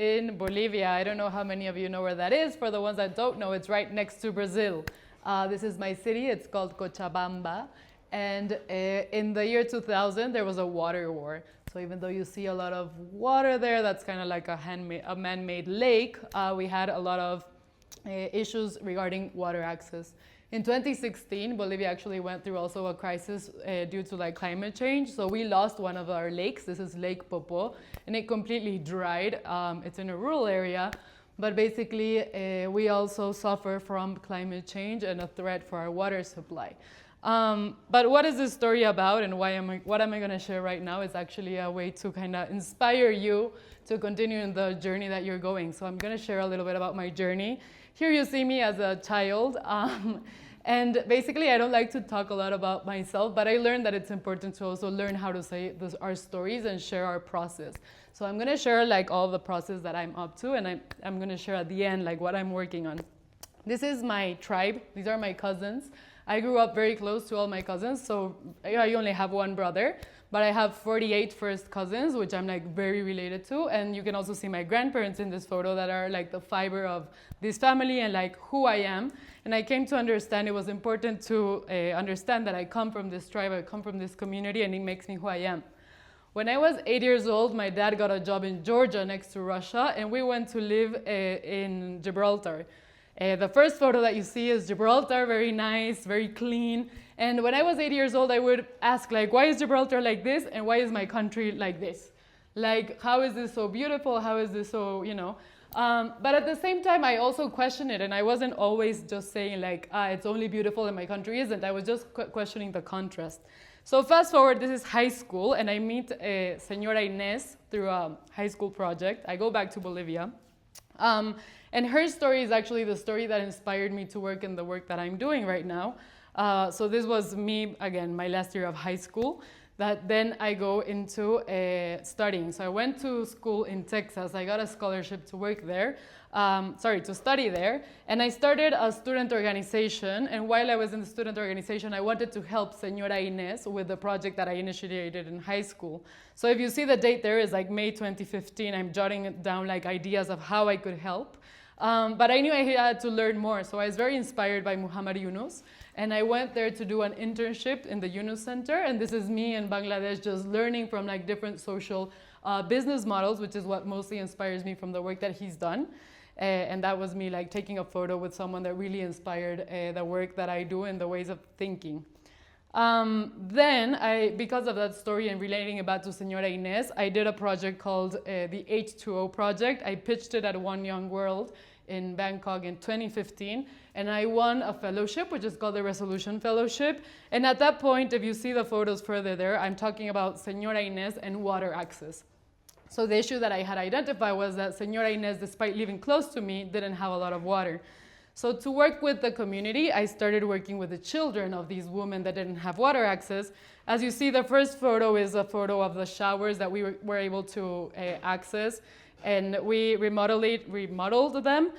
in Bolivia. I don't know how many of you know where that is. For the ones that don't know, it's right next to Brazil. This is my city. It's called Cochabamba. And in the year 2000, there was a water war. So even though you see a lot of water there, that's kind of like a man-made lake, we had a lot of issues regarding water access. In 2016, Bolivia actually went through also a crisis due to like climate change. So we lost one of our lakes. This is Lake Popo, and it completely dried. It's in a rural area, but basically we also suffer from climate change and a threat for our water supply. But what is this story about, and what am I going to share right now is actually a way to kind of inspire you to continue in the journey that you're going. So I'm going to share a little bit about my journey. Here you see me as a child, and basically I don't like to talk a lot about myself, but I learned that it's important to also learn how to say our stories and share our process. So I'm going to share like all the process that I'm up to, and I'm going to share at the end like what I'm working on. This is my tribe. These are my cousins. I grew up very close to all my cousins, so I only have one brother, but I have 48 first cousins, which I'm like very related to. And you can also see my grandparents in this photo that are like the fiber of this family and like who I am. And I came to understand it was important to understand that I come from this tribe, I come from this community, and it makes me who I am. When I was 8 years old, my dad got a job in Georgia next to Russia, and we went to live in Gibraltar. The first photo that you see is Gibraltar, very nice, very clean. And when I was 8 years old, I would ask, like, why is Gibraltar like this? And why is my country like this? Like, how is this so beautiful? How is this so, you know? But at the same time, I also questioned it. And I wasn't always just saying, like, it's only beautiful and my country isn't. I was just questioning the contrast. So fast forward, this is high school. And I meet Señora Inés through a high school project. I go back to Bolivia. And her story is actually the story that inspired me to work in the work that I'm doing right now. So this was me, again, my last year of high school, that then I go into studying. So I went to school in Texas. I got a scholarship to work there, to study there. And I started a student organization. And while I was in the student organization, I wanted to help Señora Inés with the project that I initiated in high school. So if you see the date there is like May 2015, I'm jotting down like ideas of how I could help. But I knew I had to learn more. So I was very inspired by Muhammad Yunus. And I went there to do an internship in the Yunus Center. And this is me in Bangladesh just learning from like different social business models, which is what mostly inspires me from the work that he's done. And that was me like taking a photo with someone that really inspired the work that I do and the ways of thinking. Then, because of that story and relating it back to Señora Inés, I did a project called the H2O Project. I pitched it at One Young World in Bangkok in 2015, and I won a fellowship, which is called the Resolution Fellowship. And at that point, if you see the photos further there, I'm talking about Señora Inés and water access. So the issue that I had identified was that Señora Inés, despite living close to me, didn't have a lot of water. So to work with the community, I started working with the children of these women that didn't have water access. As you see, the first photo is a photo of the showers that we were able to access, and we remodeled them.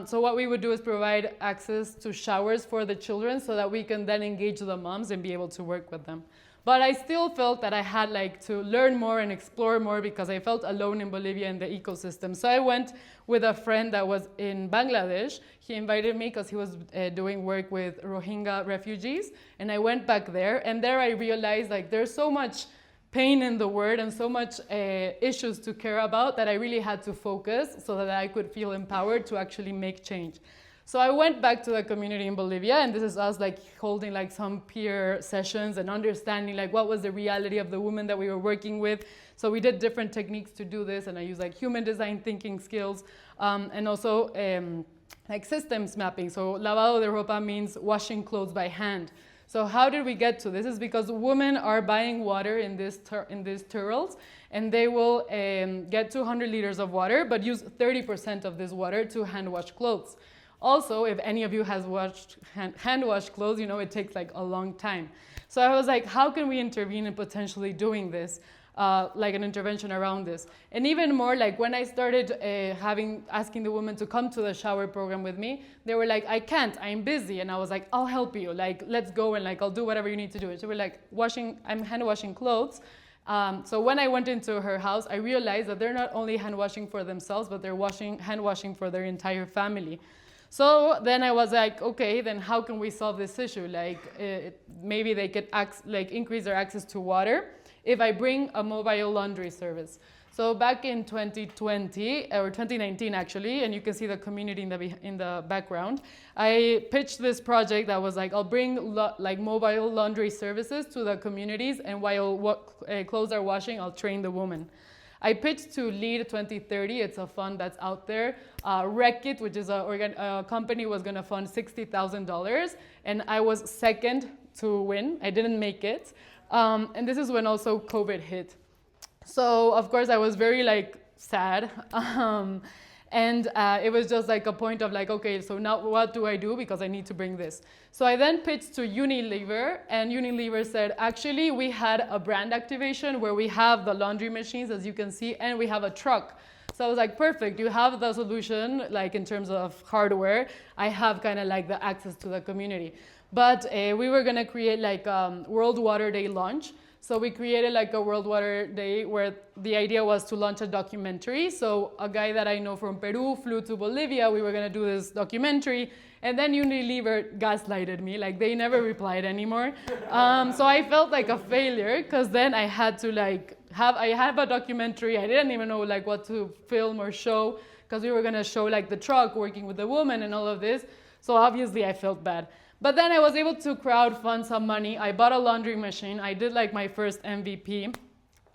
So what we would do is provide access to showers for the children so that we can then engage the moms and be able to work with them. But I still felt that I had like to learn more and explore more because I felt alone in Bolivia in the ecosystem. So I went with a friend that was in Bangladesh. He invited me because he was doing work with Rohingya refugees. And I went back there. And there I realized like there's so much pain in the world and so much issues to care about that I really had to focus so that I could feel empowered to actually make change. So I went back to the community in Bolivia, and this is us like holding like some peer sessions and understanding like what was the reality of the women that we were working with. So we did different techniques to do this, and I used like human design thinking skills and also like systems mapping. So lavado de ropa means washing clothes by hand. So how did we get to this? Is because women are buying water in these turtles, and they will get 200 liters of water, but use 30% of this water to hand wash clothes. Also, if any of you has hand washed clothes, you know it takes like a long time. So I was like, how can we intervene in potentially doing this, like an intervention around this? And even more, like when I started asking the women to come to the shower program with me, they were like, I can't, I'm busy. And I was like, I'll help you, like let's go and like I'll do whatever you need to do. And so we're like I'm hand washing clothes. So when I went into her house, I realized that they're not only hand washing for themselves, but they're hand washing for their entire family. So then I was like, okay, then how can we solve this issue? Like maybe they could increase their access to water if I bring a mobile laundry service. So back in 2020, or 2019 actually, and you can see the community in the background, I pitched this project that was like, I'll bring mobile laundry services to the communities, and while clothes are washing, I'll train the woman. I pitched to Lead 2030. It's a fund that's out there. Wreck-It, which is a company, was going to fund $60,000, and I was second to win. I didn't make it. And this is when also COVID hit. So, of course, I was very sad. And it was just like a point of okay, so now what do I do? Because I need to bring this. So I then pitched to Unilever, and Unilever said, actually, we had a brand activation where we have the laundry machines, as you can see, and we have a truck. So I was like, perfect, you have the solution, in terms of hardware. I have kind of the access to the community. But we were gonna create World Water Day launch. So we created a World Water Day where the idea was to launch a documentary. So a guy that I know from Peru flew to Bolivia. We were gonna do this documentary, and then Unilever gaslighted me. They never replied anymore. So I felt like a failure, because then I had to I have a documentary. I didn't even know what to film or show, because we were gonna show the truck working with the woman and all of this. So obviously I felt bad. But then I was able to crowdfund some money. I bought a laundry machine. I did my first MVP.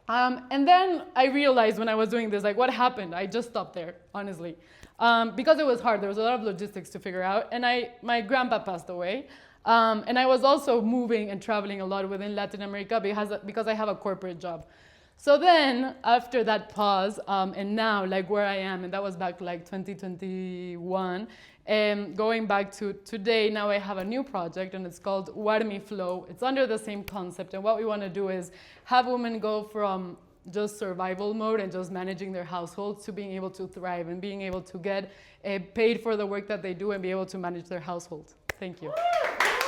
And then I realized when I was doing this, what happened? I just stopped there, honestly. Because it was hard. There was a lot of logistics to figure out. And my grandpa passed away. And I was also moving and traveling a lot within Latin America because I have a corporate job. So then, after that pause, and now, where I am, and that was back 2021, going back to today, now I have a new project, and it's called Warmi Flow. It's under the same concept, and what we want to do is have women go from just survival mode and just managing their households to being able to thrive and being able to get paid for the work that they do and be able to manage their households. Thank you.